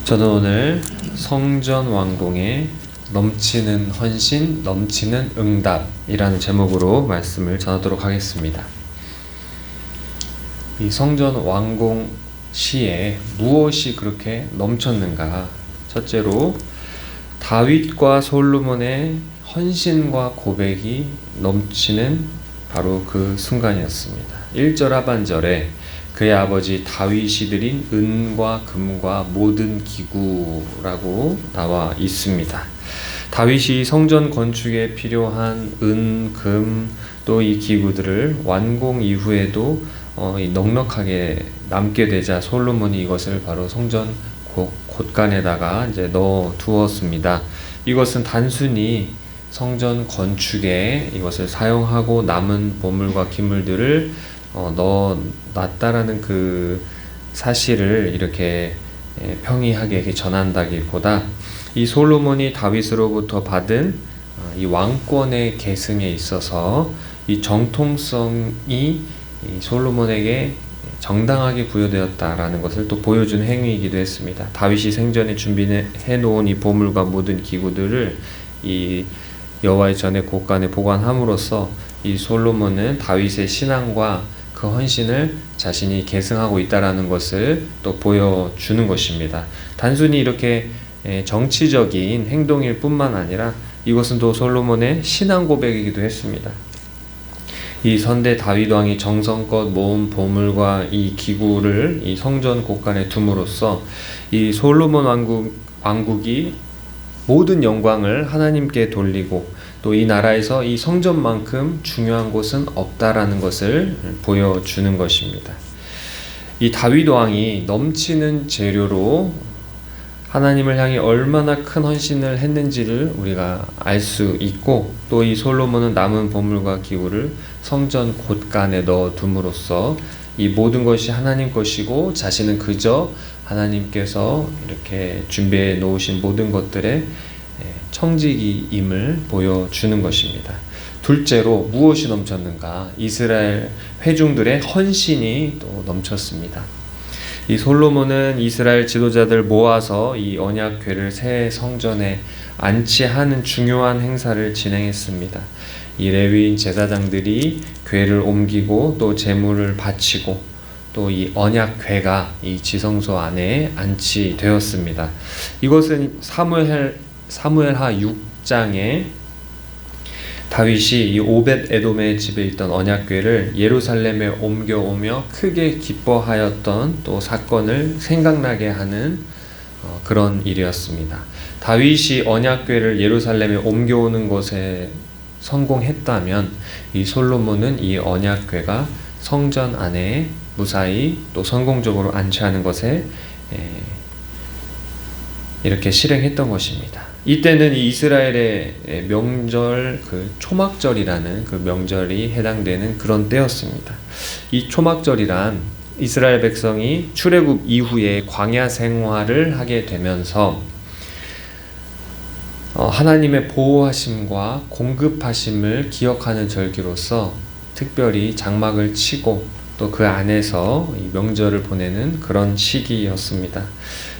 저는 오늘 성전 완공의 넘치는 헌신, 넘치는 응답이라는 제목으로 말씀을 전하도록 하겠습니다. 이 성전 완공 시에 무엇이 그렇게 넘쳤는가? 첫째로 다윗과 솔로몬의 헌신과 고백이 넘치는 바로 그 순간이었습니다. 1절 하반절에 그의 아버지 다윗이 드린 은과 금과 모든 기구라고 나와 있습니다. 다윗이 성전 건축에 필요한 은, 금, 또 이 기구들을 완공 이후에도 넉넉하게 남게 되자 솔로몬이 이것을 바로 성전 곳간에다가 이제 넣어 두었습니다. 이것은 단순히 성전 건축에 이것을 사용하고 남은 보물과 기물들을 넣어 놨다라는 그 사실을 이렇게 평이하게 전한다기보다 이 솔로몬이 다윗으로부터 받은 이 왕권의 계승에 있어서 이 정통성이 이 솔로몬에게 정당하게 부여되었다라는 것을 또 보여준 행위이기도 했습니다. 다윗이 생전에 준비해 놓은 이 보물과 모든 기구들을 이 여호와의 전의 곳간에 보관함으로써 이 솔로몬은 다윗의 신앙과 그 헌신을 자신이 계승하고 있다라는 것을 또 보여주는 것입니다. 단순히 이렇게 정치적인 행동일 뿐만 아니라 이것은 또 솔로몬의 신앙 고백이기도 했습니다. 이 선대 다윗 왕이 정성껏 모은 보물과 이 기구를 이 성전 곳간에 둠으로써 이 솔로몬 왕국이 모든 영광을 하나님께 돌리고 또 이 나라에서 이 성전만큼 중요한 곳은 없다라는 것을 보여주는 것입니다. 이 다윗 왕이 넘치는 재료로 하나님을 향해 얼마나 큰 헌신을 했는지를 우리가 알 수 있고, 또 이 솔로몬은 남은 보물과 기구를 성전 곳간에 넣어 둠으로써 이 모든 것이 하나님 것이고 자신은 그저 하나님께서 이렇게 준비해 놓으신 모든 것들의 청지기임을 보여주는 것입니다. 둘째로 무엇이 넘쳤는가? 이스라엘 회중들의 헌신이 또 넘쳤습니다. 이 솔로몬은 이스라엘 지도자들 모아서 이 언약궤를 새 성전에 안치하는 중요한 행사를 진행했습니다. 이 레위인 제사장들이 궤를 옮기고 또 제물을 바치고 또 이 언약궤가 이 지성소 안에 안치되었습니다. 이것은 사무엘하 6장에 다윗이 이 오벳 에돔의 집에 있던 언약궤를 예루살렘에 옮겨오며 크게 기뻐하였던 또 사건을 생각나게 하는 그런 일이었습니다. 다윗이 언약궤를 예루살렘에 옮겨오는 것에 성공했다면 이 솔로몬은 이 언약궤가 성전 안에 무사히 또 성공적으로 안치하는 것에 이렇게 실행했던 것입니다. 이때는 이 이스라엘의 명절 그 초막절이라는 그 명절이 해당되는 그런 때였습니다. 이 초막절이란 이스라엘 백성이 출애굽 이후에 광야 생활을 하게 되면서 하나님의 보호하심과 공급하심을 기억하는 절기로서 특별히 장막을 치고 또 그 안에서 이 명절을 보내는 그런 시기였습니다.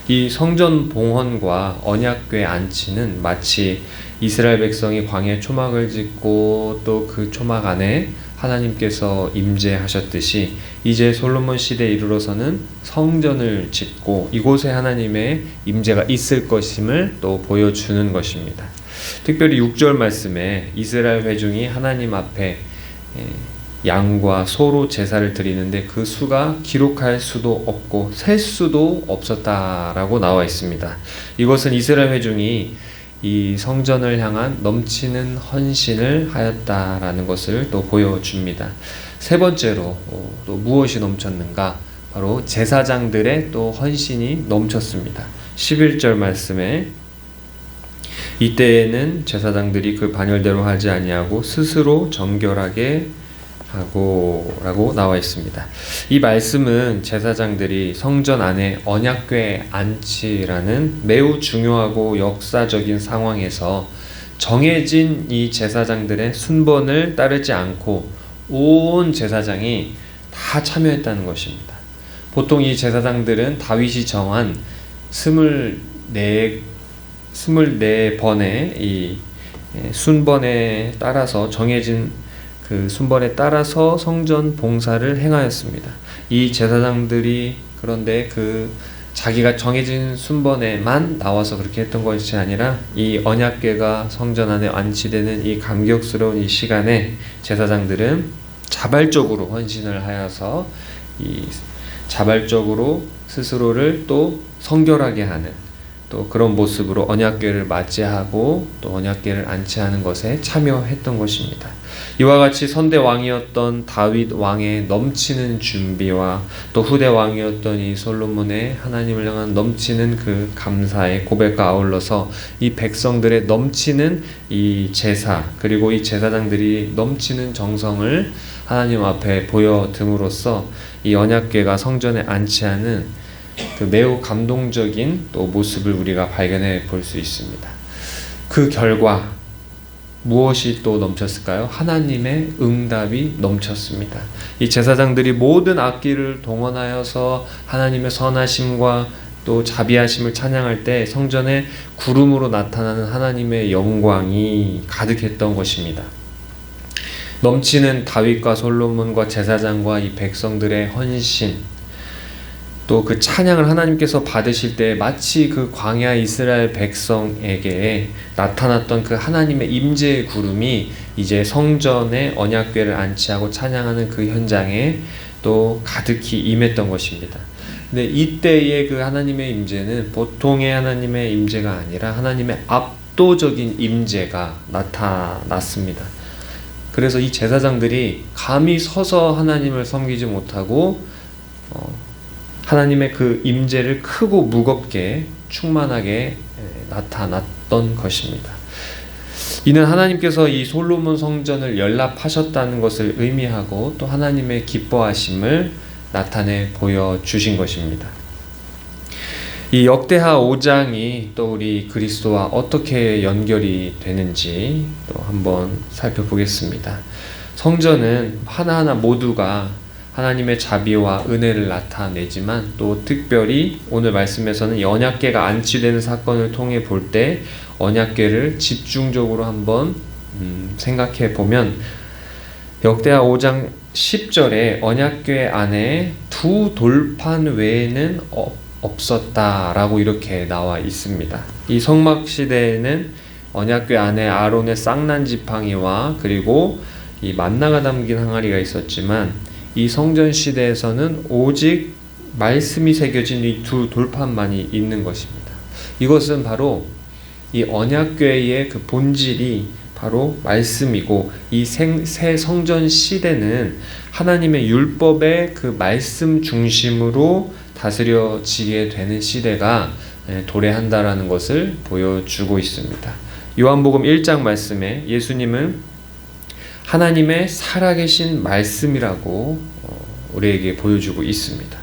이 성전 봉헌과 언약궤 안치는 마치 이스라엘 백성이 광야에 초막을 짓고 또 그 초막 안에 하나님께서 임재하셨듯이 이제 솔로몬 시대에 이르러서는 성전을 짓고 이곳에 하나님의 임재가 있을 것임을 또 보여주는 것입니다. 특별히 6절 말씀에 이스라엘 회중이 하나님 앞에 양과 소로 제사를 드리는데 그 수가 기록할 수도 없고 셀 수도 없었다라고 나와 있습니다. 이것은 이스라엘 회중이 이 성전을 향한 넘치는 헌신을 하였다라는 것을 또 보여줍니다. 세 번째로 또 무엇이 넘쳤는가? 바로 제사장들의 또 헌신이 넘쳤습니다. 11절 말씀에 이때에는 제사장들이 그 반열대로 하지 아니하고 스스로 정결하게 하고 라고 나와 있습니다. 이 말씀은 제사장들이 성전 안에 언약궤 안치라는 매우 중요하고 역사적인 상황에서 정해진 이 제사장들의 순번을 따르지 않고 온 제사장이 다 참여했다는 것입니다. 보통 이 제사장들은 다윗이 정한 스물네 번의 이 순번에 따라서 정해진 그 순번에 따라서 성전 봉사를 행하였습니다. 이 제사장들이 그런데 그 자기가 정해진 순번에만 나와서 그렇게 했던 것이 아니라 이 언약궤가 성전 안에 안치되는 이 감격스러운 이 시간에 제사장들은 자발적으로 헌신을 하여서 이 자발적으로 스스로를 또 성결하게 하는 또 그런 모습으로 언약궤를 맞이하고 또 언약궤를 안치하는 것에 참여했던 것입니다. 이와 같이 선대 왕이었던 다윗 왕의 넘치는 준비와 또 후대 왕이었던 이 솔로몬의 하나님을 향한 넘치는 그 감사의 고백과 아울러서 이 백성들의 넘치는 이 제사 그리고 이 제사장들이 넘치는 정성을 하나님 앞에 보여줌으로써 이 언약궤가 성전에 안치하는 그 매우 감동적인 또 모습을 우리가 발견해 볼 수 있습니다. 그 결과 무엇이 또 넘쳤을까요? 하나님의 응답이 넘쳤습니다. 이 제사장들이 모든 악기를 동원하여서 하나님의 선하심과 또 자비하심을 찬양할 때 성전에 구름으로 나타나는 하나님의 영광이 가득했던 것입니다. 넘치는 다윗과 솔로몬과 제사장과 이 백성들의 헌신 또 그 찬양을 하나님께서 받으실 때 마치 그 광야 이스라엘 백성에게 나타났던 그 하나님의 임재의 구름이 이제 성전에 언약궤를 안치하고 찬양하는 그 현장에 또 가득히 임했던 것입니다. 근데 이때의 그 하나님의 임재는 보통의 하나님의 임재가 아니라 하나님의 압도적인 임재가 나타났습니다. 그래서 이 제사장들이 감히 서서 하나님을 섬기지 못하고 하나님의 그 임재를 크고 무겁게 충만하게 나타났던 것입니다. 이는 하나님께서 이 솔로몬 성전을 연납하셨다는 것을 의미하고 또 하나님의 기뻐하심을 나타내 보여주신 것입니다. 이 역대하 5장이 또 우리 그리스도와 어떻게 연결이 되는지 또 한번 살펴보겠습니다. 성전은 하나하나 모두가 하나님의 자비와 은혜를 나타내지만 또 특별히 오늘 말씀에서는 이 언약궤가 안치되는 사건을 통해 볼 때 언약궤를 집중적으로 한번 생각해 보면 역대하 5장 10절에 언약궤 안에 두 돌판 외에는 없었다라고 이렇게 나와 있습니다. 이 성막 시대에는 언약궤 안에 아론의 쌍난 지팡이와 그리고 이 만나가 담긴 항아리가 있었지만 이 성전 시대에서는 오직 말씀이 새겨진 이 두 돌판만이 있는 것입니다. 이것은 바로 이 언약궤의 그 본질이 바로 말씀이고 이 새 성전 시대는 하나님의 율법의 그 말씀 중심으로 다스려지게 되는 시대가 도래한다라는 것을 보여주고 있습니다. 요한복음 1장 말씀에 예수님은 하나님의 살아계신 말씀이라고 우리에게 보여주고 있습니다.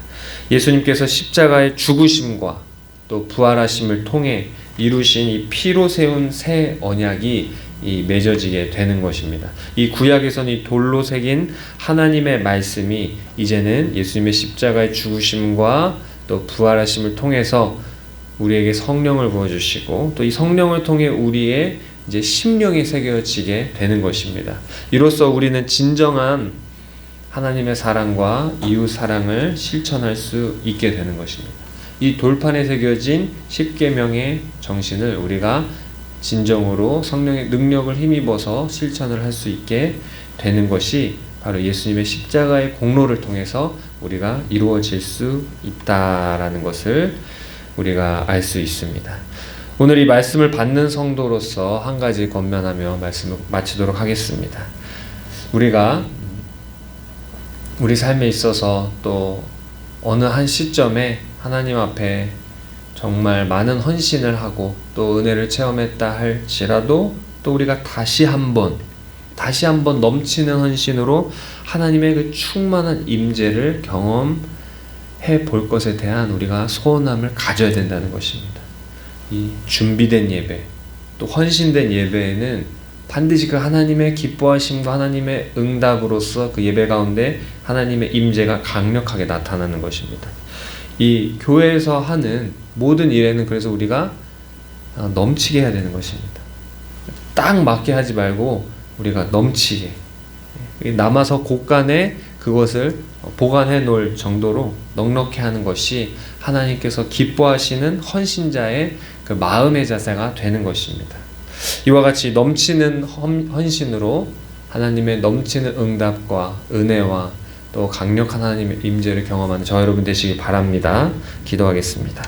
예수님께서 십자가의 죽으심과 또 부활하심을 통해 이루신 이 피로 세운 새 언약이 맺어지게 되는 것입니다. 이 구약에서는 이 돌로 새긴 하나님의 말씀이 이제는 예수님의 십자가의 죽으심과 또 부활하심을 통해서 우리에게 성령을 부어주시고 또 이 성령을 통해 우리의 이제 심령에 새겨지게 되는 것입니다. 이로써 우리는 진정한 하나님의 사랑과 이웃 사랑을 실천할 수 있게 되는 것입니다. 이 돌판에 새겨진 십계명의 정신을 우리가 진정으로 성령의 능력을 힘입어서 실천을 할 수 있게 되는 것이 바로 예수님의 십자가의 공로를 통해서 우리가 이루어질 수 있다라는 것을 우리가 알 수 있습니다. 오늘 이 말씀을 받는 성도로서 한 가지 권면하며 말씀을 마치도록 하겠습니다. 우리가 우리 삶에 있어서 또 어느 한 시점에 하나님 앞에 정말 많은 헌신을 하고 또 은혜를 체험했다 할지라도 또 우리가 다시 한번 넘치는 헌신으로 하나님의 그 충만한 임재를 경험해 볼 것에 대한 우리가 소원함을 가져야 된다는 것입니다. 이 준비된 예배, 또 헌신된 예배에는 반드시 그 하나님의 기뻐하심과 하나님의 응답으로서 그 예배 가운데 하나님의 임재가 강력하게 나타나는 것입니다. 이 교회에서 하는 모든 일에는 그래서 우리가 넘치게 해야 되는 것입니다. 딱 맞게 하지 말고 우리가 넘치게, 남아서 곳간에 그것을 보관해 놓을 정도로 넉넉히 하는 것이 하나님께서 기뻐하시는 헌신자의 그 마음의 자세가 되는 것입니다. 이와 같이 넘치는 헌신으로 하나님의 넘치는 응답과 은혜와 또 강력한 하나님의 임재를 경험하는 저 여러분 되시기 바랍니다. 기도하겠습니다.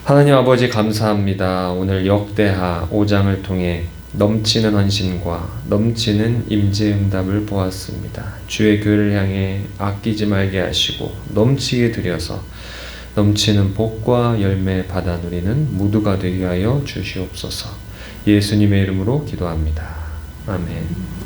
하나님 아버지 감사합니다. 오늘 역대하 5장을 통해 넘치는 헌신과 넘치는 임재 응답을 보았습니다. 주의 교회를 향해 아끼지 말게 하시고 넘치게 드려서 넘치는 복과 열매 받아 누리는 모두가 되게 하여 주시옵소서. 예수님의 이름으로 기도합니다. 아멘.